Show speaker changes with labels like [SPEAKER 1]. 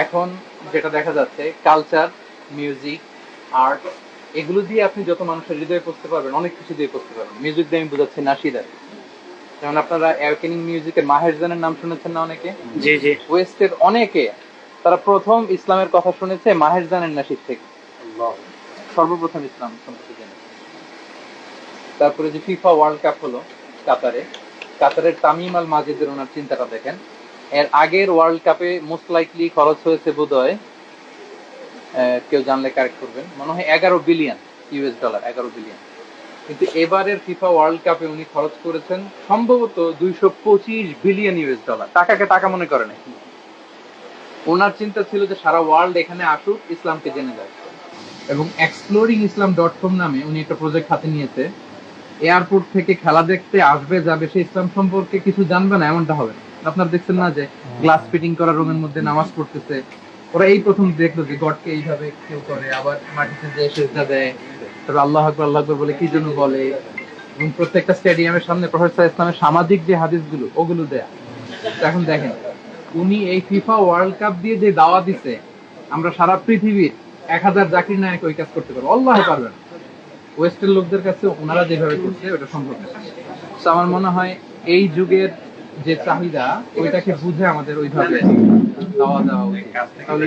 [SPEAKER 1] এখন যেটা দেখা যাচ্ছে কালচার, মিউজিক, আর্ট, এগুলো দিয়ে আপনি যত মানুষের হৃদয়ে পৌঁছতে পারবেন, অনেক কিছু দিয়ে পৌঁছতে পারবেন। মিউজিক দিয়ে আমি বোঝাচ্ছি নাশিদার, যেমন আপনারা অ্যাওয়েকেনিং মিউজিকের মাহের জানের নাম শুনেছেন না অনেকে?
[SPEAKER 2] জি জি।
[SPEAKER 1] ওয়েস্টের অনেকে তারা প্রথম ইসলামের কথা শুনেছে মাহের জানের নাশিদ থেকে, সর্বপ্রথম ইসলাম সম্পর্কে জেনেছে। তারপরে যে ফিফা ওয়ার্ল্ড কাপ হলো কাতারে, কাতারের তামিম আল মাজিদের ওনার চিন্তাটা দেখেন। এর আগের ওয়ার্ল্ড কাপে মোস্ট লাইকলি খরচ হয়েছে বোধহয়, কেউ জানলে কারেক্ট করবেন, মনে হয় 11 বিলিয়ন ইউএস ডলার, 11 বিলিয়ন। কিন্তু এবারের ফিফা ওয়ার্ল্ড কাপে উনি খরচ করেছেন সম্ভবত 225 বিলিয়ন ইউএস ডলার। টাকাকে টাকা মনে করে নাই। ওনার চিন্তা ছিল যে সারা ওয়ার্ল্ড এখানে আসুক, ইসলামকে জেনে যায়। এবং এক্সপ্লোরিং ইসলাম .com নামে উনি একটা প্রজেক্ট হাতে নিয়েছে। এয়ারপোর্ট থেকে খেলা দেখতে আসবে, যাবে, সে ইসলাম সম্পর্কে কিছু জানবে না এমনটা হবে না। আপনারা দেখছেন না যে গ্লাস ফিটিং করা রুমের মধ্যে নামাজ পড়তেছে, ওরা এই প্রথম দেখলো যে গডকে এইভাবে কেউ করে, আবার মাটিতে যে সেজদা দেয়, তারপর আল্লাহ আকবার আল্লাহ আকবার বলে কি জন্য বলে, এবং প্রত্যেকটা স্টেডিয়ামের সামনে প্রফেসর ইসলামের সামাজিক যে হাদিসগুলো ওগুলো দেয়া। এখন দেখেন উনি এই ফিফা ওয়ার্ল্ড কাপ দিয়ে যে দাওয়া দিছে, আমরা সারা পৃথিবীর 1000 জাকির নায়ক ওই কাজ করতে পারবো, আল্লাহ পারবেন। ওয়েস্টের লোকদের কাছে ওনারা যেভাবে করছে ওটা সম্ভব না। আমার মনে হয় এই যুগের যে চাহিদা ওইটাকে বুঝে আমাদের ওইভাবে দাওয়া দেওয়া উচিত, তাহলে